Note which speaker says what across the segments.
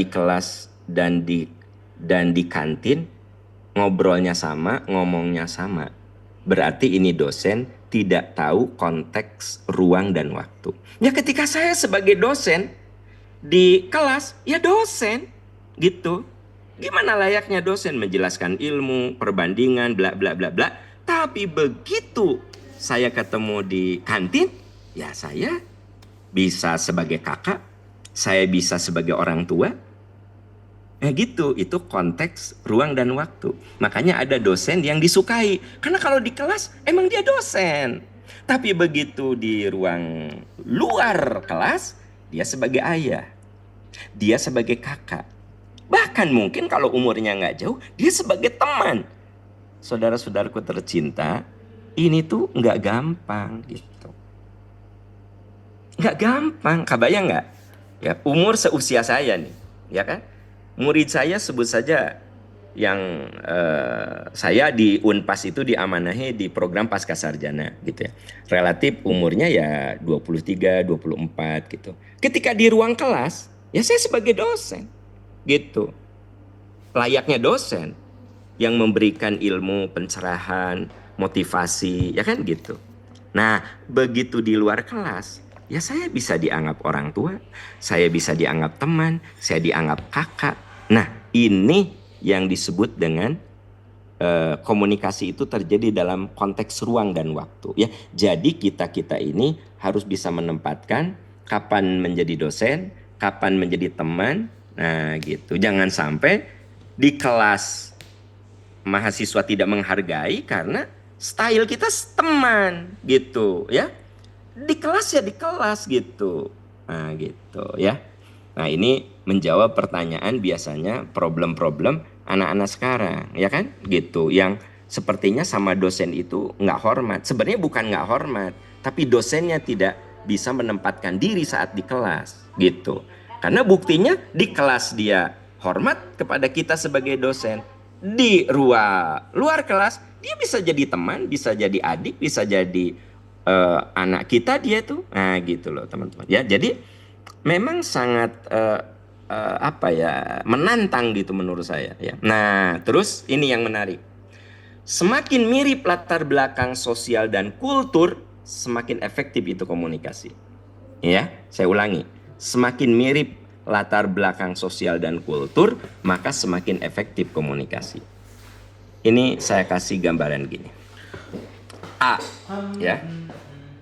Speaker 1: di kelas dan di kantin ngobrolnya sama, ngomongnya sama. Berarti ini dosen tidak tahu konteks ruang dan waktu. Ya ketika saya sebagai dosen di kelas, ya dosen gitu. Gimana layaknya dosen menjelaskan ilmu, perbandingan, bla bla bla bla. Tapi begitu saya ketemu di kantin, ya saya bisa sebagai kakak, saya bisa sebagai orang tua. Gitu, itu konteks ruang dan waktu. Makanya ada dosen yang disukai. Karena kalau di kelas emang dia dosen. Tapi begitu di ruang luar kelas, dia sebagai ayah, dia sebagai kakak. Bahkan mungkin kalau umurnya nggak jauh, dia sebagai teman. Saudara-saudaraku tercinta, ini tuh nggak gampang gitu. Nggak gampang, kebayang nggak? Ya, umur seusia saya nih, ya kan? Murid saya sebut saja yang saya di Unpas itu diamanahi di program Pascasarjana gitu ya. Relatif umurnya ya 23, 24 gitu. Ketika di ruang kelas, ya saya sebagai dosen gitu. Layaknya dosen yang memberikan ilmu, pencerahan, motivasi, ya kan gitu. Nah, begitu di luar kelas, ya saya bisa dianggap orang tua, saya bisa dianggap teman, saya dianggap kakak. Nah, ini yang disebut dengan komunikasi itu terjadi dalam konteks ruang dan waktu. Ya, jadi kita ini harus bisa menempatkan kapan menjadi dosen, kapan menjadi teman. Nah, gitu. Jangan sampai di kelas mahasiswa tidak menghargai karena style kita teman gitu ya, di kelas ya di kelas gitu. Nah gitu ya. Nah ini menjawab pertanyaan biasanya problem-problem anak-anak sekarang ya kan gitu, yang sepertinya sama dosen itu nggak hormat. Sebenarnya bukan nggak hormat, tapi dosennya tidak bisa menempatkan diri saat di kelas gitu. Karena buktinya di kelas dia hormat kepada kita sebagai dosen, di luar kelas dia bisa jadi teman, bisa jadi adik, bisa jadi anak kita dia tuh. Nah gitu loh teman-teman ya. Jadi memang sangat apa ya, menantang gitu menurut saya ya. Nah terus ini yang menarik, semakin mirip latar belakang sosial dan kultur, semakin efektif itu komunikasi. Ya, saya ulangi. Semakin mirip latar belakang sosial dan kultur, maka semakin efektif komunikasi. Ini saya kasih gambaran gini. A, ya.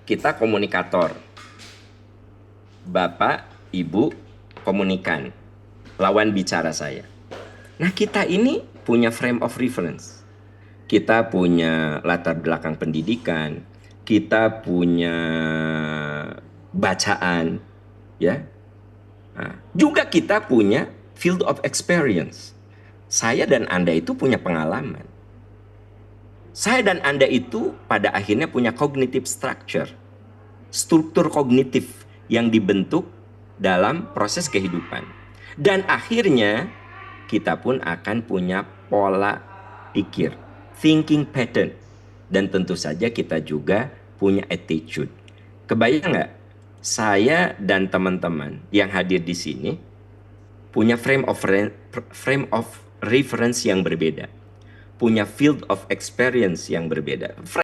Speaker 1: Kita komunikator. Bapak, Ibu komunikan. Lawan bicara saya. Nah, kita ini punya frame of reference. Kita punya latar belakang pendidikan, kita punya bacaan, ya. Nah, juga kita punya field of experience. Saya dan Anda itu punya pengalaman. Saya dan Anda itu pada akhirnya punya cognitive structure, struktur kognitif yang dibentuk dalam proses kehidupan. Dan akhirnya kita pun akan punya pola pikir, thinking pattern. Dan tentu saja kita juga punya attitude. Kebayang nggak? Saya dan teman-teman yang hadir di sini punya frame of reference yang berbeda, punya field of experience yang berbeda.